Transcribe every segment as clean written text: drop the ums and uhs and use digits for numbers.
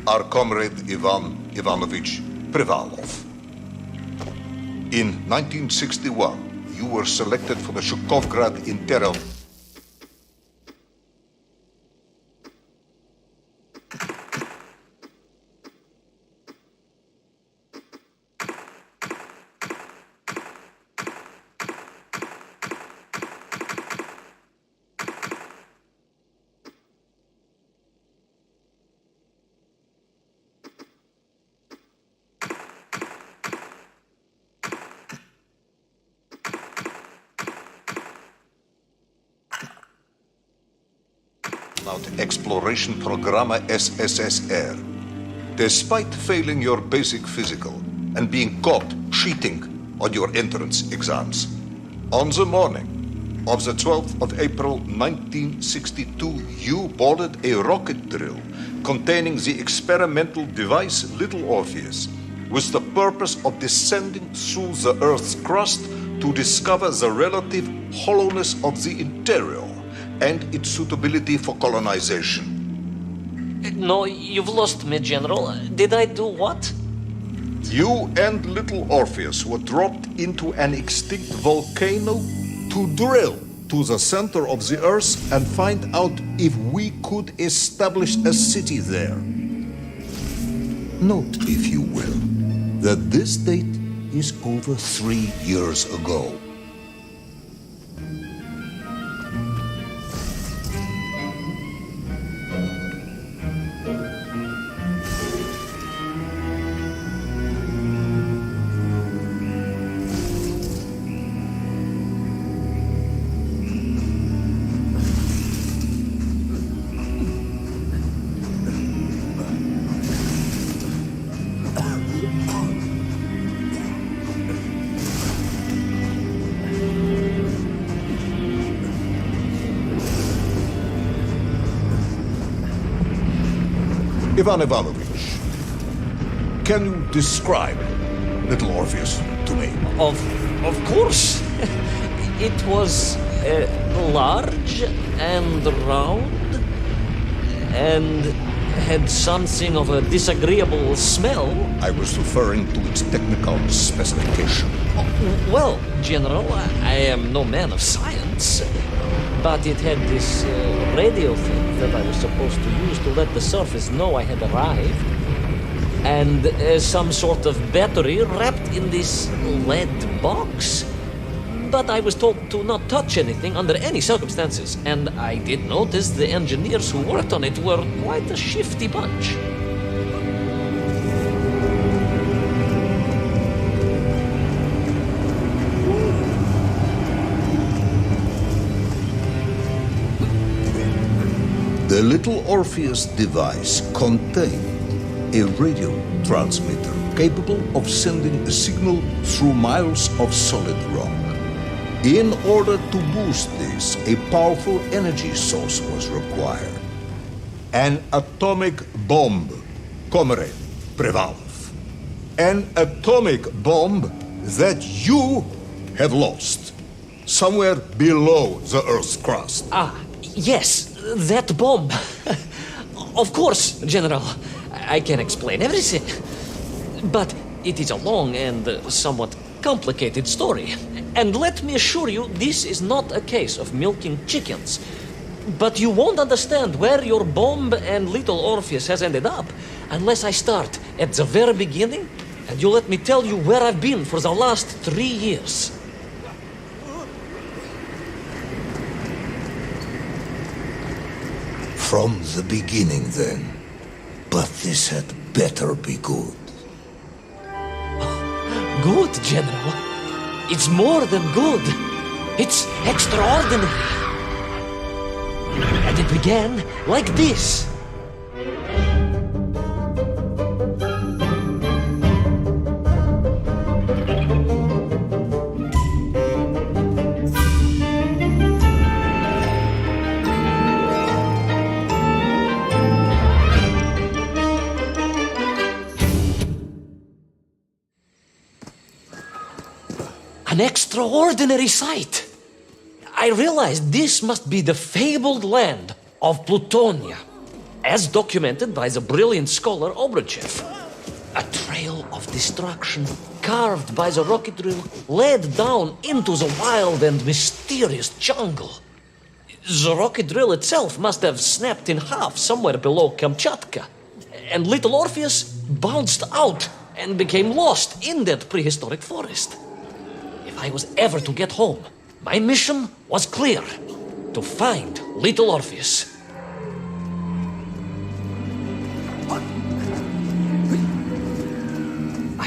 our comrade Ivan Ivanovich Privalov. In 1961, you were selected for the Shukovgrad Imperial. Exploration Programma SSSR. Despite failing your basic physical and being caught cheating on your entrance exams, on the morning of the 12th of April 1962, you boarded a rocket drill containing the experimental device Little Orpheus with the purpose of descending through the Earth's crust to discover the relative hollowness of the interior and its suitability for colonization. No, you've lost me, General. Did I do what? You and Little Orpheus were dropped into an extinct volcano to drill to the center of the Earth and find out if we could establish a city there. Note, if you will, that this date is over 3 years ago. Ivan Ivanovich, can you describe Little Orpheus to me? Of course. It was large and round and had something of a disagreeable smell. I was referring to its technical specification. Well, General, I am no man of science, but it had this radio thing that I was supposed to use to let the surface know I had arrived, and some sort of battery wrapped in this lead box. But I was told to not touch anything under any circumstances, and I did notice the engineers who worked on it were quite a shifty bunch. The Little Orpheus device contained a radio transmitter capable of sending a signal through miles of solid rock. In order to boost this, a powerful energy source was required. An atomic bomb, Comrade Privalov. An atomic bomb that you have lost somewhere below the Earth's crust. Yes, that bomb. Of course, General. I can explain everything. But it is a long and somewhat complicated story. And let me assure you, this is not a case of milking chickens. But you won't understand where your bomb and Little Orpheus has ended up unless I start at the very beginning and you let me tell you where I've been for the last 3 years. From the beginning, then. But this had better be good. Good, General. It's more than good. It's extraordinary. And it began like this. An extraordinary sight. I realized this must be the fabled land of Plutonia. as documented by the brilliant scholar Obruchev. A trail of destruction carved by the rocket drill led down into the wild and mysterious jungle. The rocket drill itself must have snapped in half somewhere below Kamchatka, and little Orpheus bounced out and became lost in that prehistoric forest. If I was ever to get home, my mission was clear: to find little Orpheus.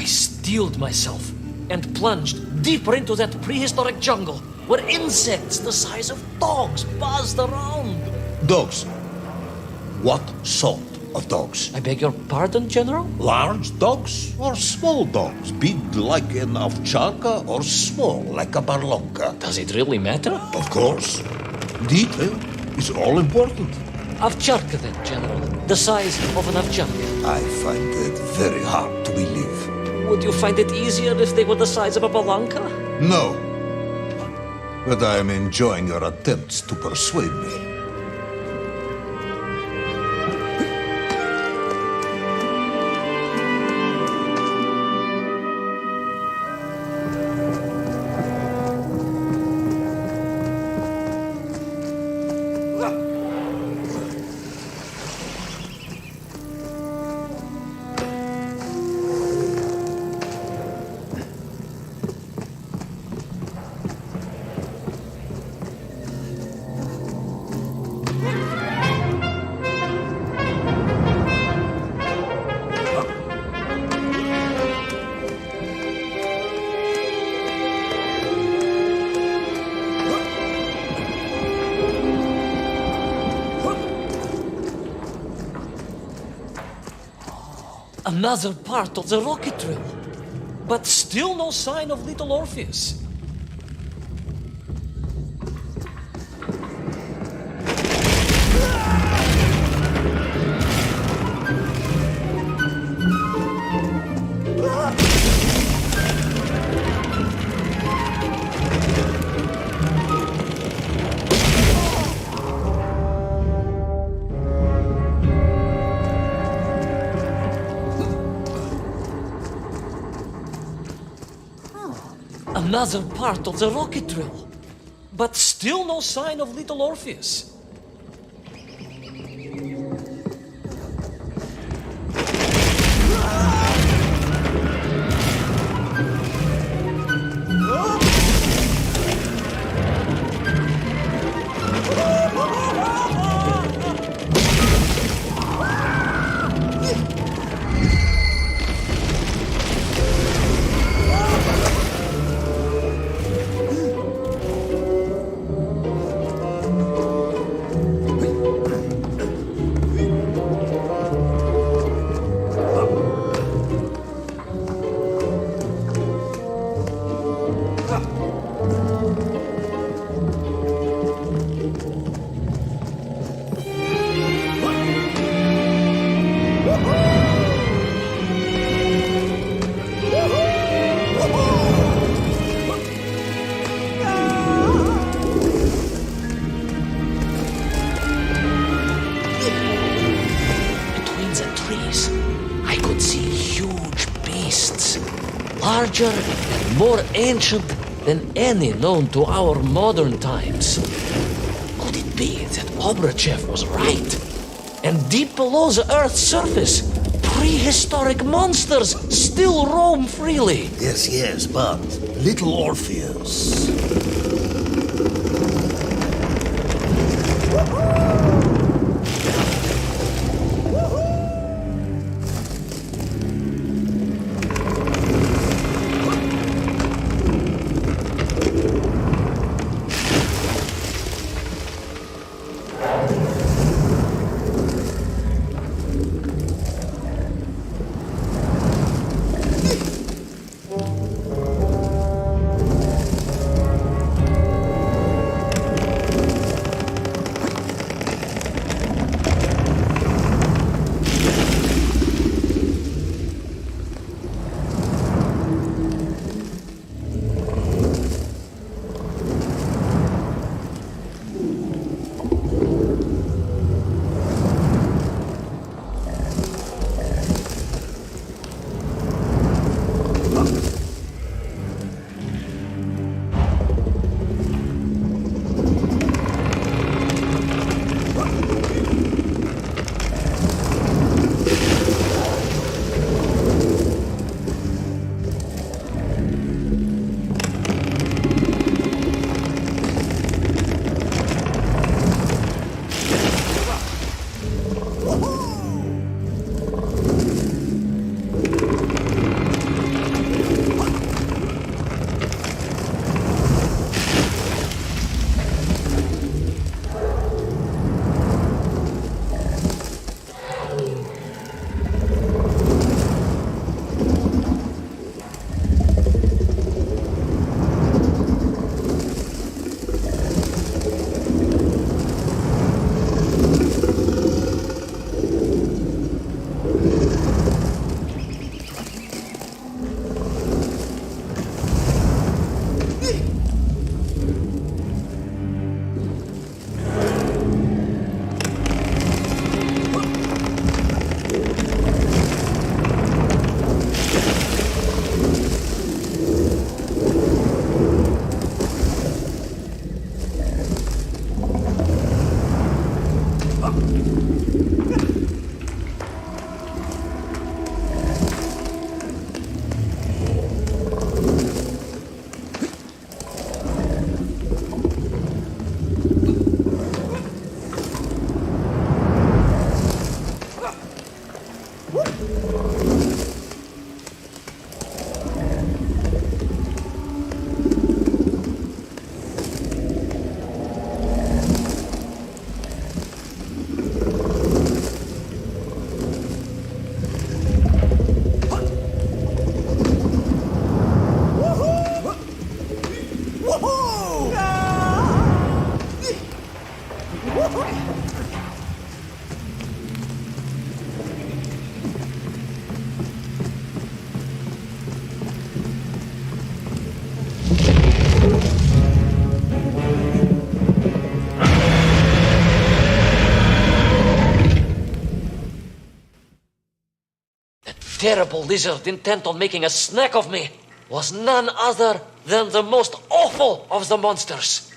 I steeled myself and plunged deeper into that prehistoric jungle where insects the size of dogs buzzed around. Dogs? What sort of dogs? I beg your pardon, General? Large dogs or small dogs? Big like an ovcharka or small like a barlonka? Does it really matter? Of course. Detail is all important. Ovcharka then, General. The size of an ovcharka. I find it very hard to believe. Would you find it easier if they were the size of a balanka? No. But I am enjoying your attempts to persuade me. Another part of the rocket drill. But still no sign of little Orpheus. Another part of the rocket drill. But still no sign of little Orpheus. Larger and more ancient than any known to our modern times. Could it be that Obruchev was right? And deep below the Earth's surface, prehistoric monsters still roam freely? Yes, but little Orpheus. Terrible lizard intent on making a snack of me was none other than the most awful of the monsters,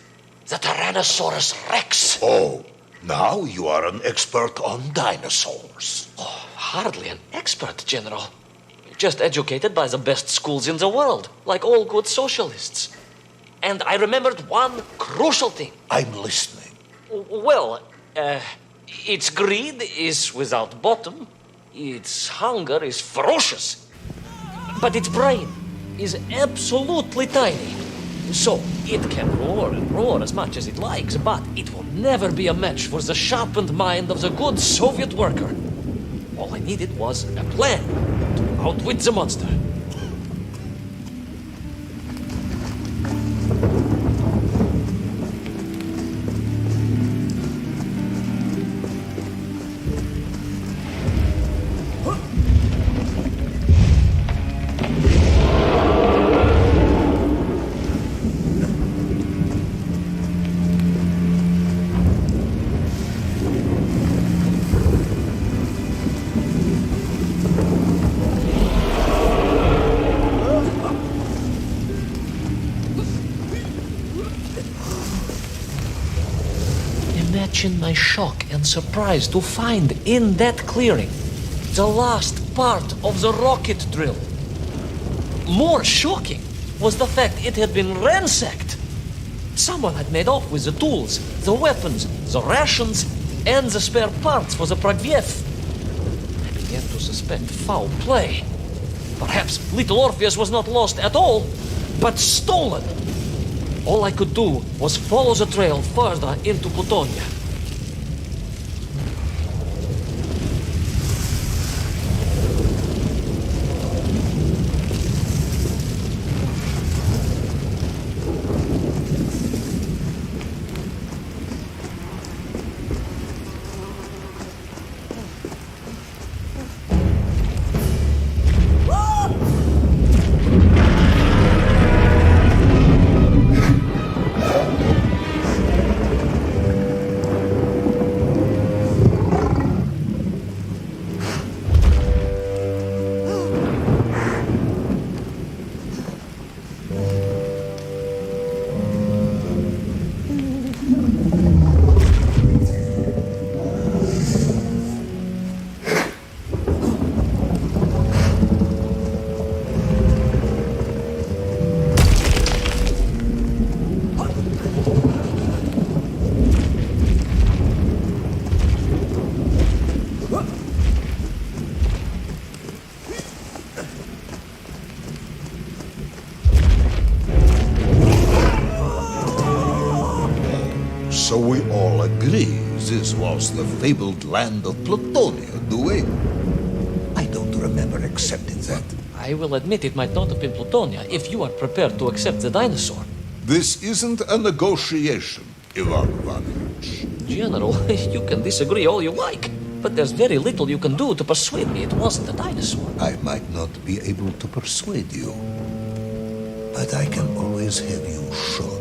the Tyrannosaurus Rex. Oh, now you are an expert on dinosaurs. Oh, hardly an expert, General. Just educated by the best schools in the world, like all good socialists. And I remembered one crucial thing. I'm listening. Well, its greed is without bottom. Its hunger is ferocious, but its brain is absolutely tiny. So it can roar and roar as much as it likes, but it will never be a match for the sharpened mind of the good Soviet worker. All I needed was a plan to outwit the monster. Imagine my shock and surprise to find in that clearing the last part of the rocket drill. More shocking was the fact it had been ransacked. Someone had made off with the tools, the weapons, the rations, and the spare parts for the Pragviev. I began to suspect foul play. Perhaps little Orpheus was not lost at all, but stolen. All I could do was follow the trail further into Plutonia. So we all agree this was the fabled land of Plutonia, do we? I don't remember accepting that. I will admit it might not have been Plutonia if you are prepared to accept the dinosaur. This isn't a negotiation, Ivan Ivanovich. General, you can disagree all you like, but there's very little you can do to persuade me it wasn't a dinosaur. I might not be able to persuade you, but I can always have you shot.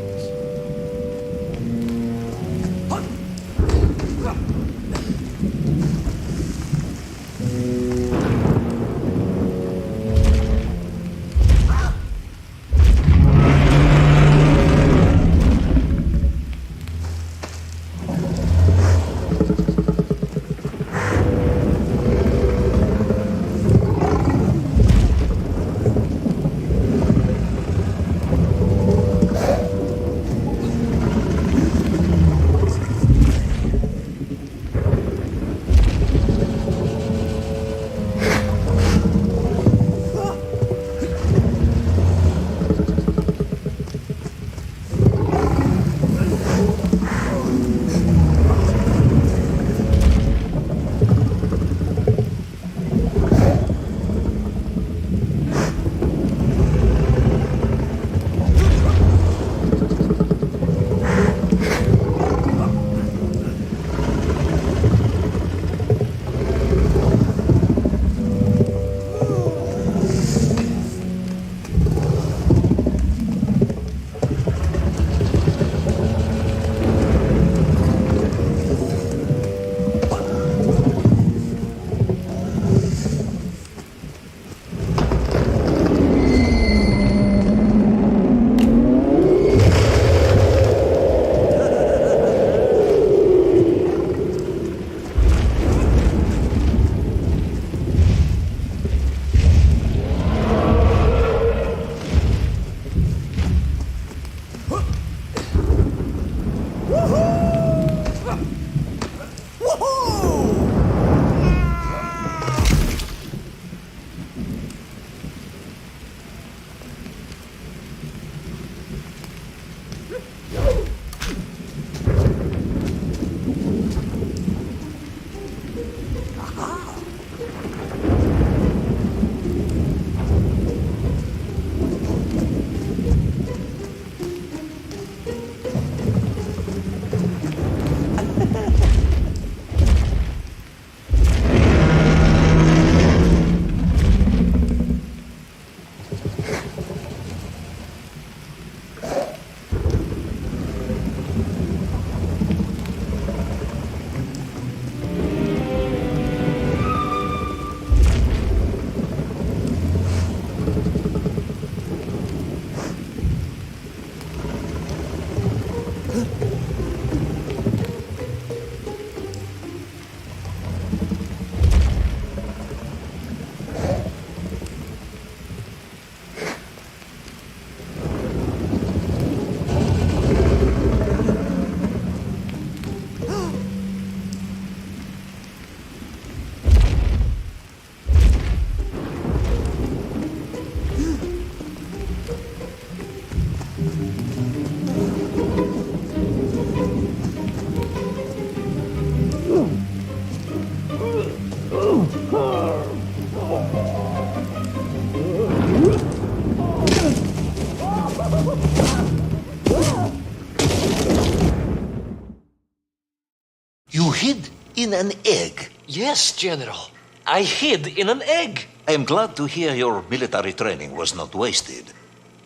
You hid in an egg. Yes, General. I hid in an egg. I am glad to hear your military training was not wasted.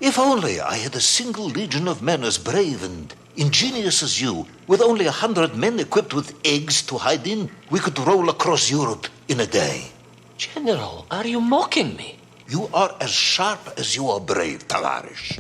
If only I had a single legion of men as brave and ingenious as you, with only 100 men equipped with eggs to hide in, we could roll across Europe in a day. General, are you mocking me? You are as sharp as you are brave, Tavarish.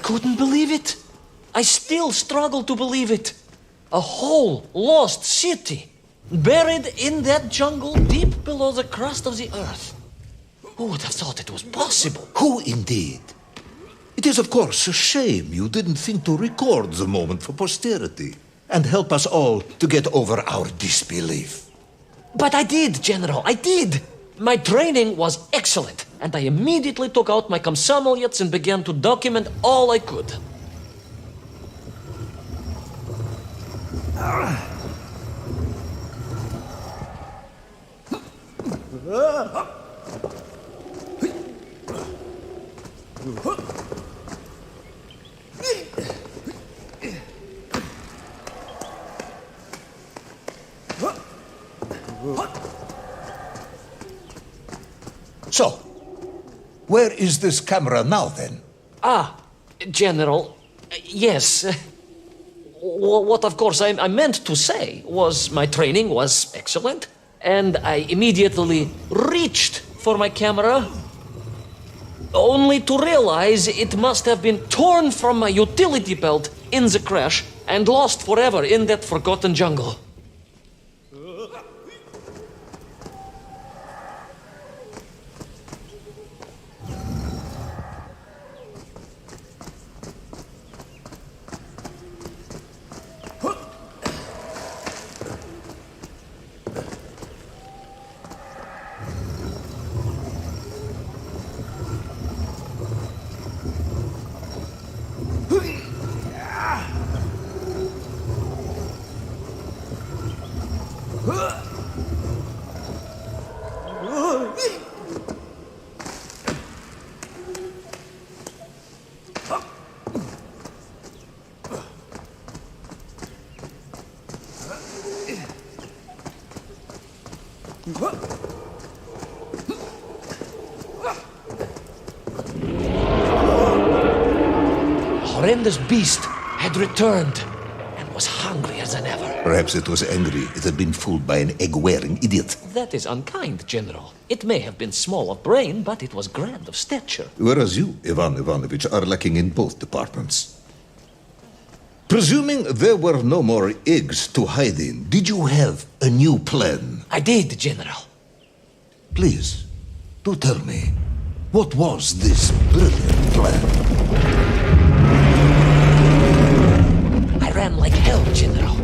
Couldn't believe it. I still struggle to believe it. A whole lost city, buried in that jungle deep below the crust of the earth. Who would have thought it was possible? Who indeed? It is, of course, a shame you didn't think to record the moment for posterity and help us all to get over our disbelief. But I did, General, I did. My training was excellent, and I immediately took out my komsomolets and began to document all I could. So, where is this camera now, then? General, yes. What, of course, I meant to say was my training was excellent, and I immediately reached for my camera, only to realize it must have been torn from my utility belt in the crash and lost forever in that forgotten jungle. horrendous beast had returned and was hungrier than ever. Perhaps it was angry it had been fooled by an egg-wearing idiot. That is unkind, General. It may have been small of brain, but it was grand of stature. Whereas you, Ivan Ivanovich, are lacking in both departments. Presuming there were no more eggs to hide in, did you have a new plan? I did, General. Please, do tell me, what was this brilliant plan? I ran like hell, General.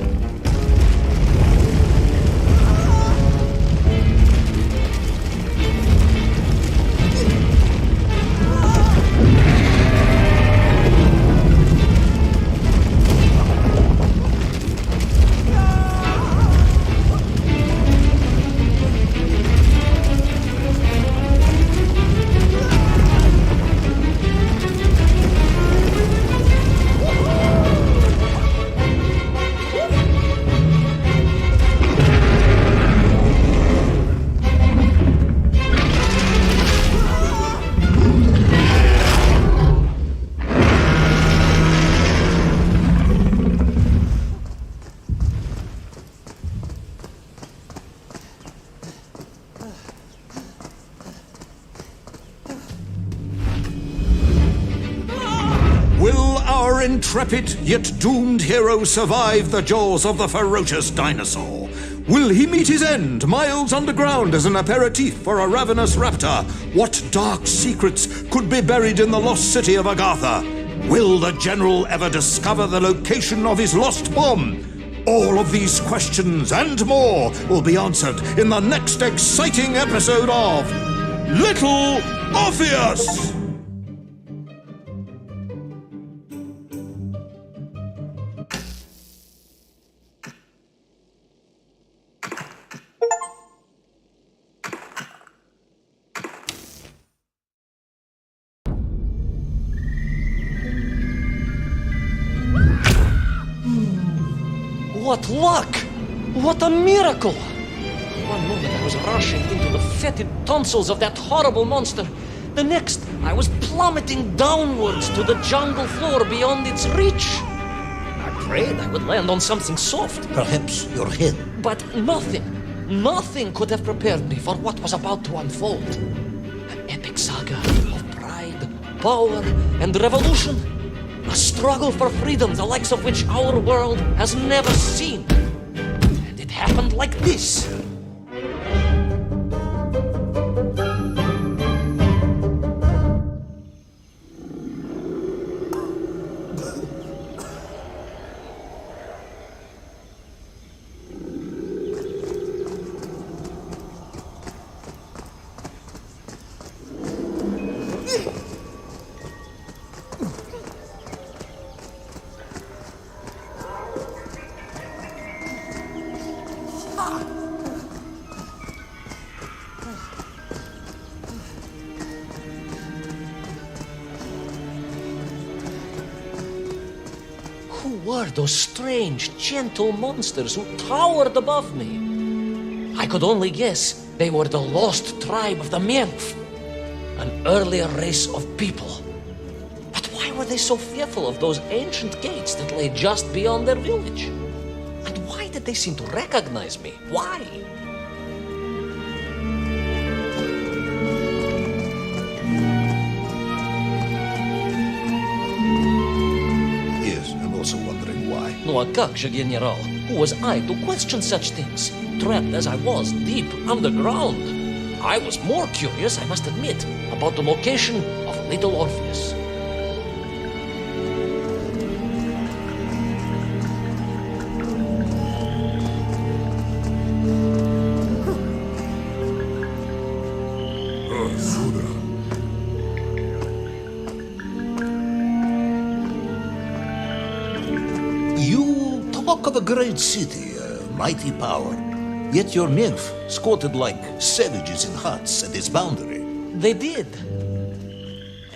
Will our intrepid yet doomed hero survive the jaws of the ferocious dinosaur? Will he meet his end miles underground as an aperitif for a ravenous raptor? What dark secrets could be buried in the lost city of Agatha? Will the general ever discover the location of his lost bomb? All of these questions and more will be answered in the next exciting episode of Little Orpheus! What luck! What a miracle! One moment I was rushing into the fetid tonsils of that horrible monster. The next, I was plummeting downwards to the jungle floor beyond its reach. I prayed I would land on something soft. Perhaps your head. But nothing could have prepared me for what was about to unfold. An epic saga of pride, power, and revolution. A struggle for freedom, the likes of which our world has never seen. And it happened like this. Who were those strange, gentle monsters who towered above me? I could only guess they were the lost tribe of the Menf, an earlier race of people. But why were they so fearful of those ancient gates that lay just beyond their village? And why did they seem to recognize me? Why? No, a как же, General? Who was I to question such things? Trapped as I was deep underground. I was more curious, I must admit, about the location of Little Orpheus. Talk of a great city, a mighty power. Yet your nymph squatted like savages in huts at its boundary. They did.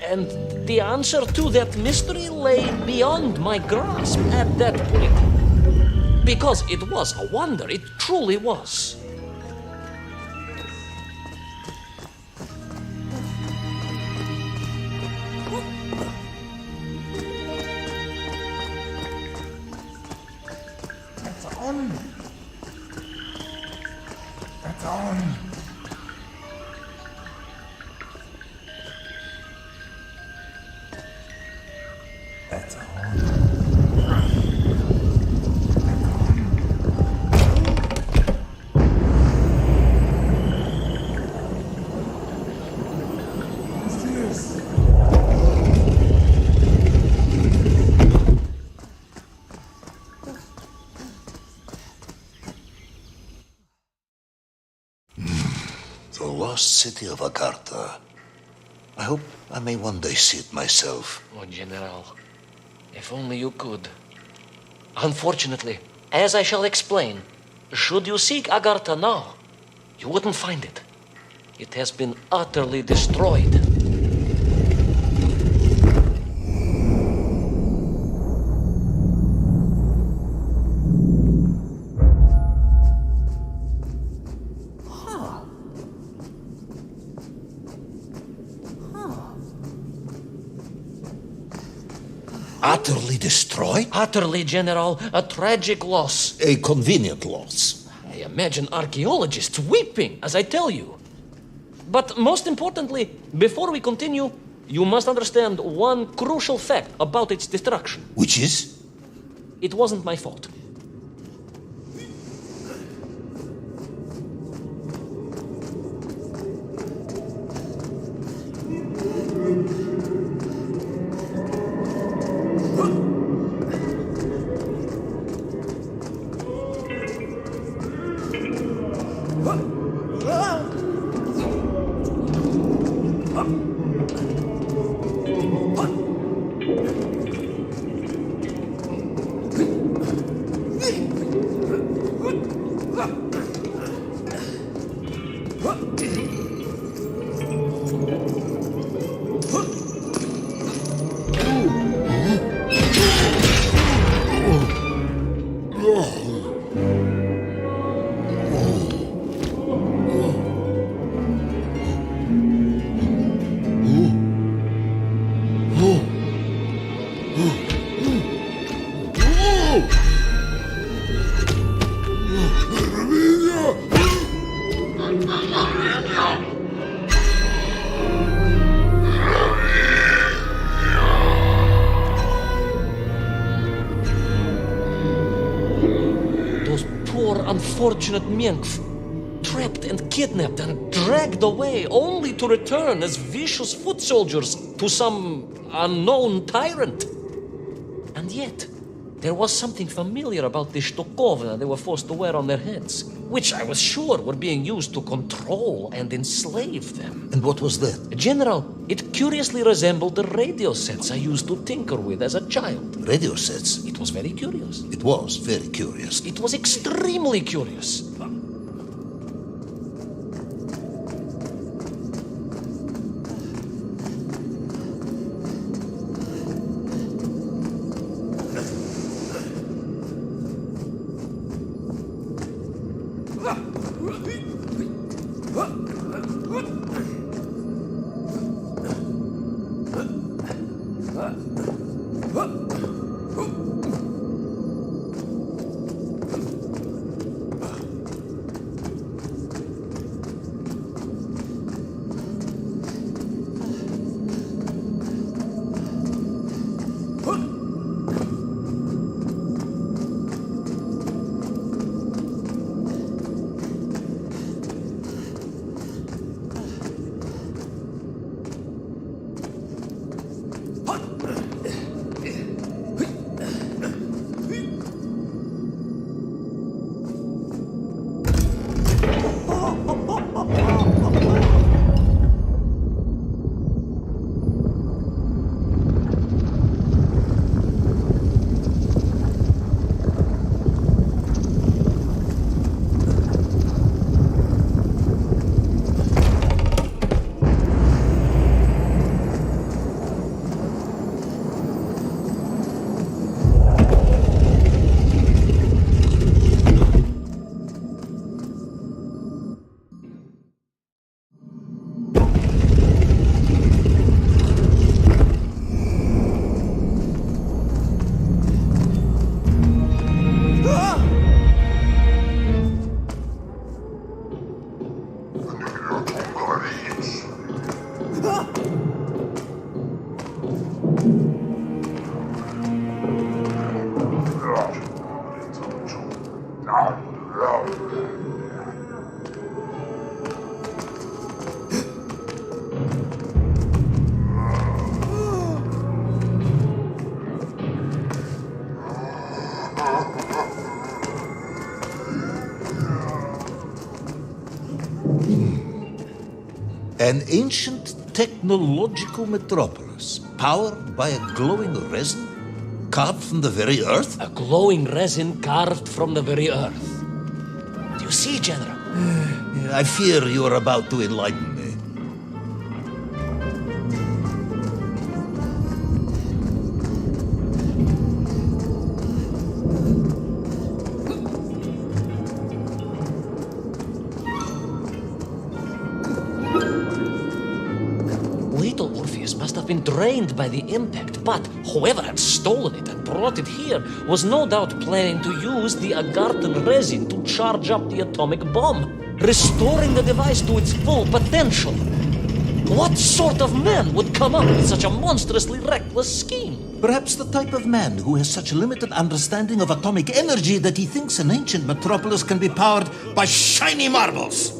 And the answer to that mystery lay beyond my grasp at that point. Because it was a wonder, it truly was. on. That's on. That's on. What's this? The lost city of Agartha. I hope I may one day see it myself. Oh, General, if only you could. Unfortunately, as I shall explain, should you seek Agartha now, you wouldn't find it. It has been utterly destroyed. Utterly destroyed? Utterly, General, a tragic loss. A convenient loss. I imagine archaeologists weeping as I tell you. But most importantly, before we continue, you must understand one crucial fact about its destruction. Which is? It wasn't my fault. Unfortunate Mengs, trapped and kidnapped and dragged away only to return as vicious foot soldiers to some unknown tyrant. And yet, there was something familiar about the shtukovna they were forced to wear on their heads, which I was sure were being used to control and enslave them. And what was that? General, it curiously resembled the radio sets I used to tinker with as a child. Radio sets? It was very curious. It was very curious. It was extremely curious. An ancient technological metropolis, powered by a glowing resin carved from the very earth? A glowing resin carved from the very earth. Do you see, General? I fear you are about to enlighten me. Little Orpheus must have been drained by the impact, but whoever had stolen it and brought it here was no doubt planning to use the Agarthan resin to charge up the atomic bomb, restoring the device to its full potential. What sort of man would come up with such a monstrously reckless scheme? Perhaps the type of man who has such limited understanding of atomic energy that he thinks an ancient metropolis can be powered by shiny marbles.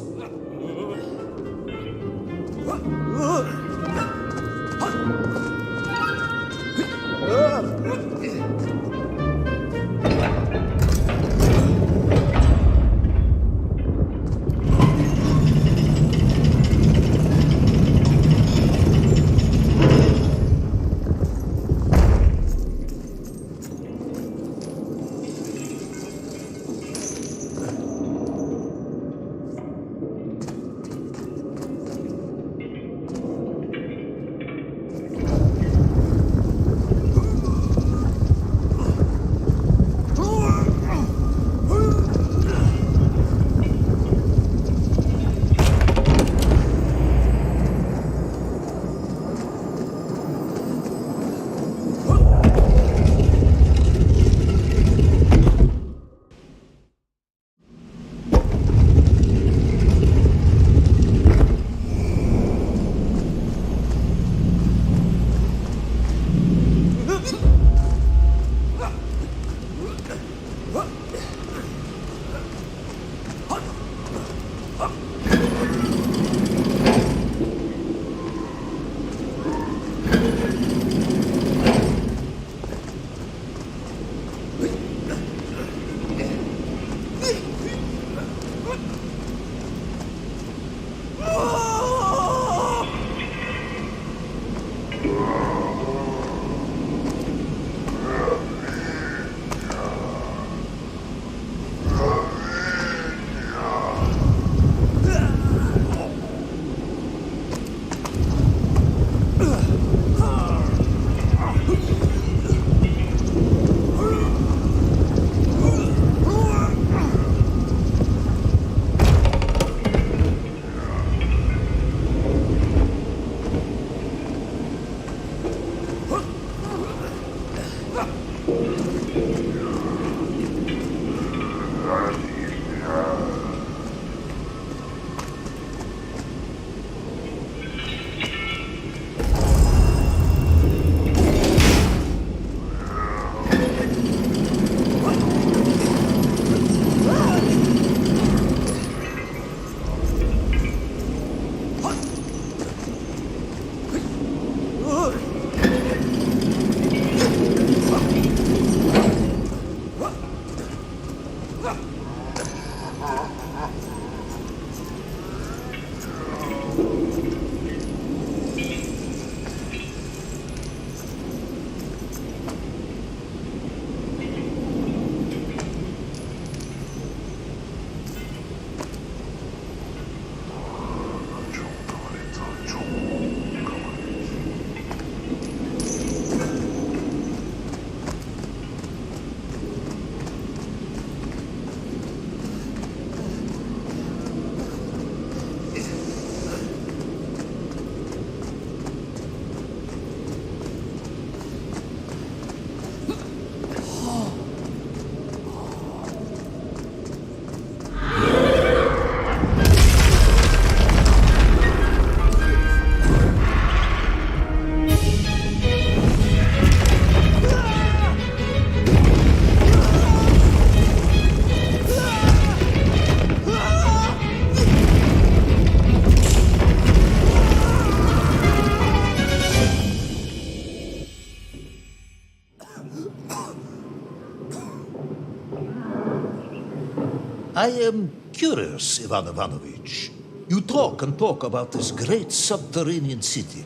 I am curious, Ivan Ivanovich. You talk and talk about this great subterranean city,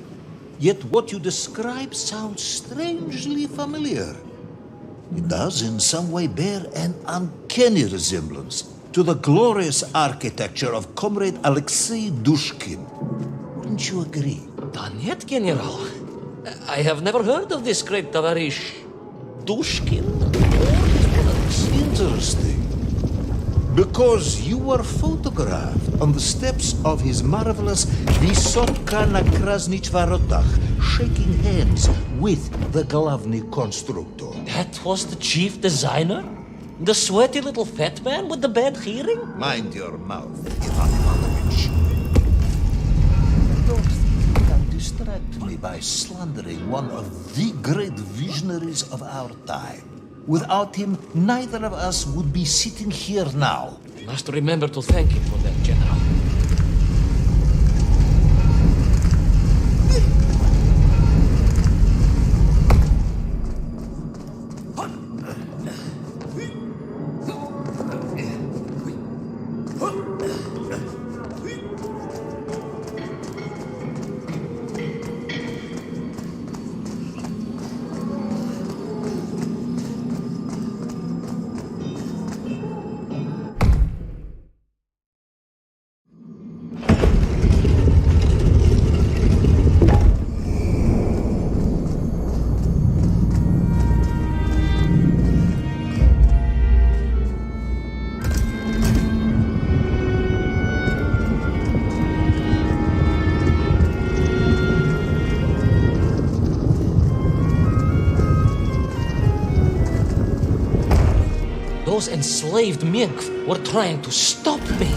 yet what you describe sounds strangely familiar. It does in some way bear an uncanny resemblance to the glorious architecture of Comrade Alexei Dushkin. Wouldn't you agree? Da нет, General. I have never heard of this great Tavarish Dushkin or his works. Interesting. Because you were photographed on the steps of his marvelous Vysotka na Krasnich Varotach, shaking hands with the Glavny Constructor. That was the chief designer? The sweaty little fat man with the bad hearing? Mind your mouth, Ivan Ivanovich. Don't think you can distract me by slandering one of the great visionaries of our time. Without him, neither of us would be sitting here now. Must remember to thank him for that, General. Those enslaved mink were trying to stop me.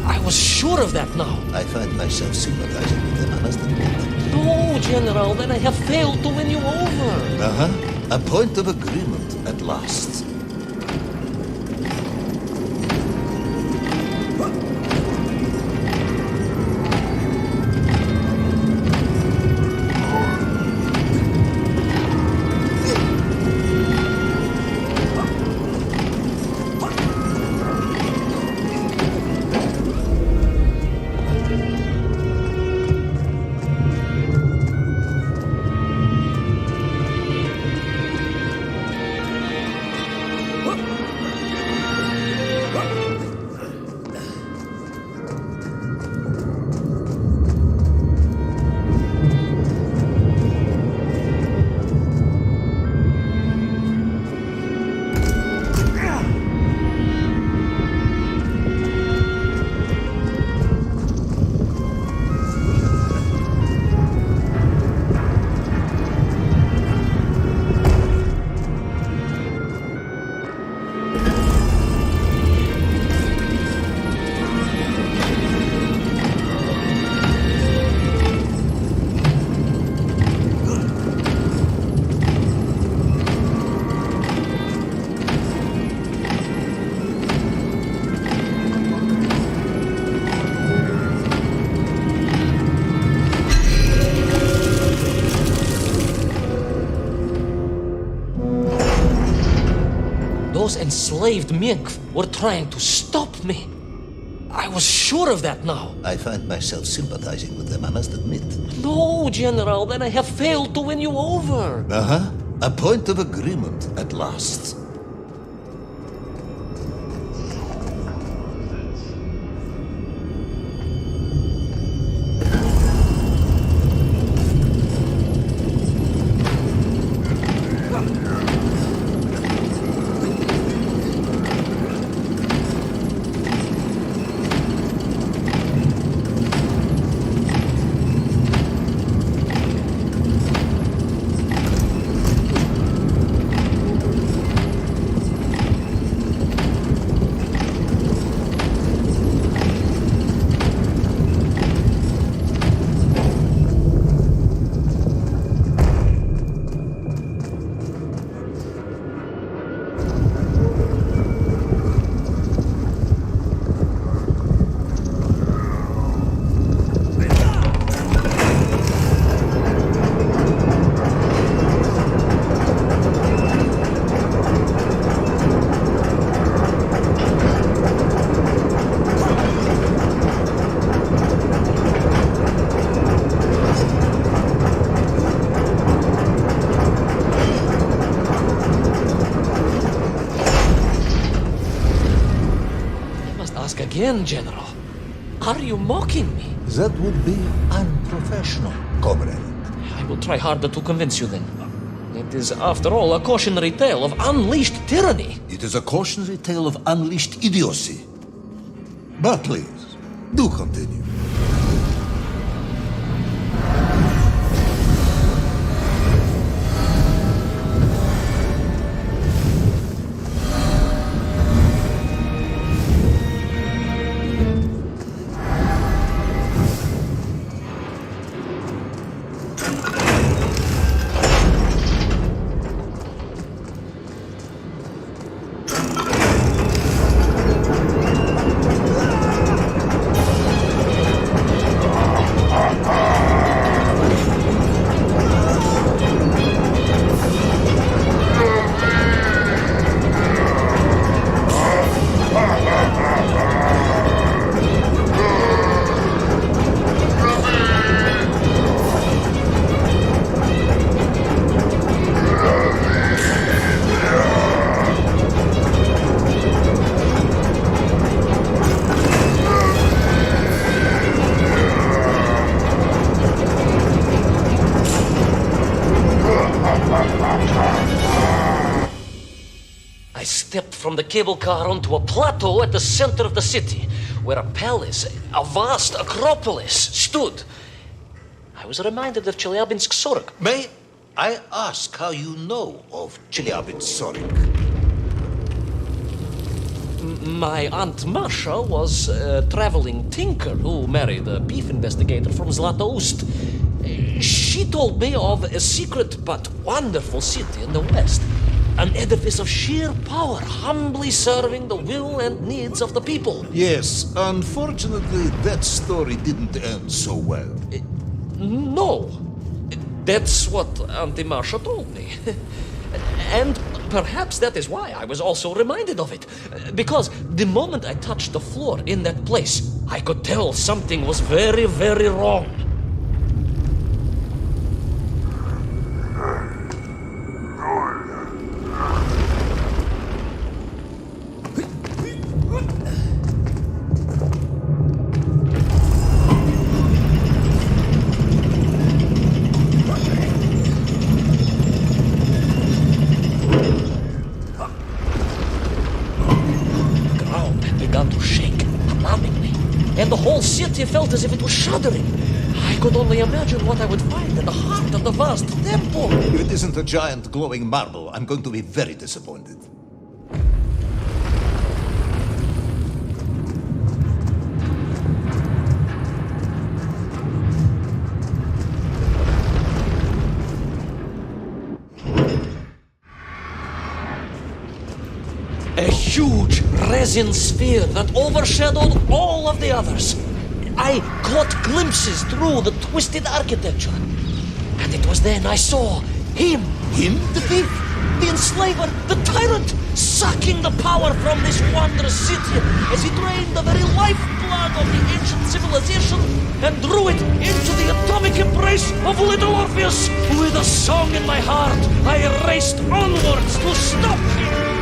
I was sure of that now. I find myself sympathizing with them, I must admit. No, General, then I have failed to win you over. A point of agreement at last. Those enslaved mink were trying to stop me. I was sure of that now. I find myself sympathizing with them, I must admit. No, General, then I have failed to win you over. A point of agreement at last. again, General. Are you mocking me? That would be unprofessional, comrade. I will try harder to convince you then. It is, after all, a cautionary tale of unleashed tyranny. It is a cautionary tale of unleashed idiocy. But please, do continue. I stepped from the cable car onto a plateau at the center of the city, where a palace, a vast acropolis, stood. I was reminded of Chelyabinsk Sorok. May I ask how you know of Chelyabinsk Sorok? My Aunt Masha was a traveling tinker who married a beef investigator from Zlatoust. She told me of a secret but wonderful city in the west. An edifice of sheer power, humbly serving the will and needs of the people. Yes, unfortunately, that story didn't end so well. No. That's what Auntie Marcia told me. And perhaps that is why I was also reminded of it. Because the moment I touched the floor in that place, I could tell something was very, very wrong. And the whole city felt as if it was shuddering. I could only imagine what I would find in the heart of the vast temple. If it isn't a giant glowing marble, I'm going to be very disappointed. A huge resin sphere that overshadowed all of the others. I caught glimpses through the twisted architecture. And it was then I saw him. Him? The thief, the enslaver, the tyrant, sucking the power from this wondrous city as he drained the very lifeblood of the ancient civilization and drew it into the atomic embrace of little Orpheus. With a song in my heart, I raced onwards to stop him.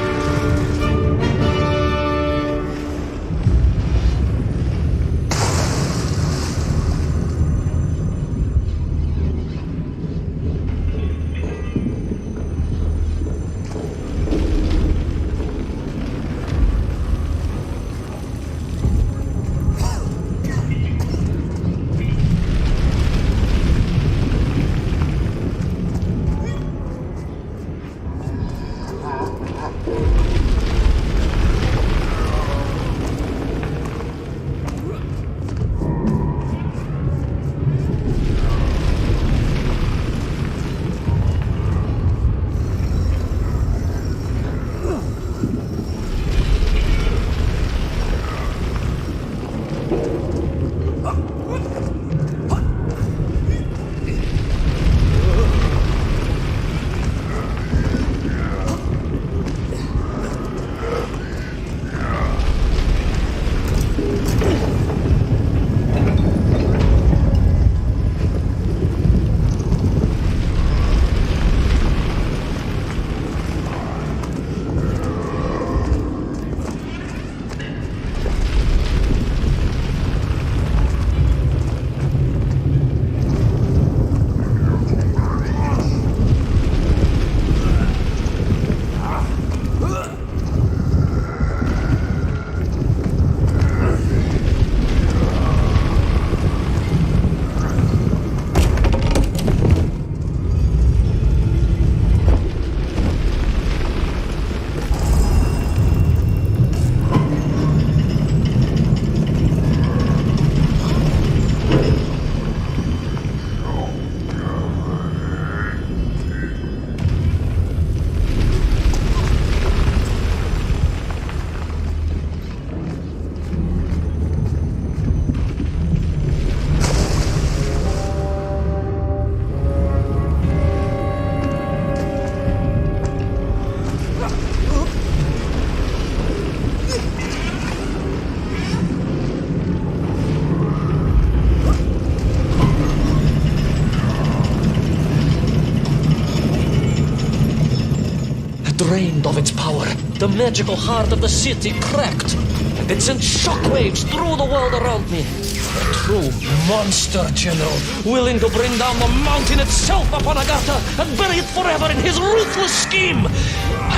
drained of its power, the magical heart of the city cracked, and it sent shockwaves through the world around me. A true monster, General, willing to bring down the mountain itself upon Agatha and bury it forever in his ruthless scheme.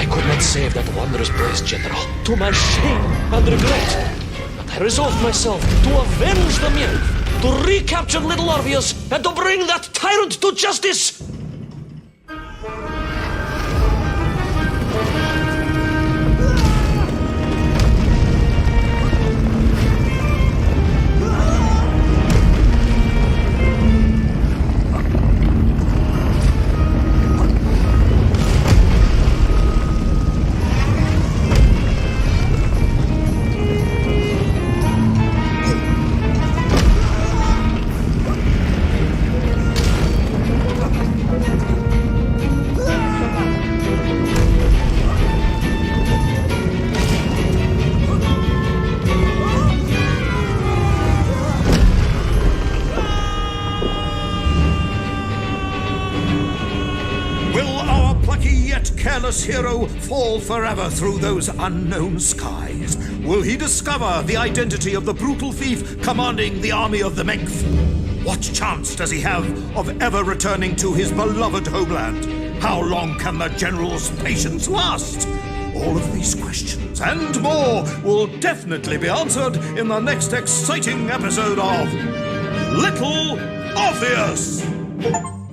I could not save that wondrous place, General, to my shame and regret. But I resolved myself to avenge the nymph, to recapture little Orpheus, and to bring that tyrant to justice. Careless hero fall forever through those unknown skies? Will he discover the identity of the brutal thief commanding the army of the Menk? What chance does he have of ever returning to his beloved homeland? How long can the general's patience last? All of these questions and more will definitely be answered in the next exciting episode of Little Orpheus!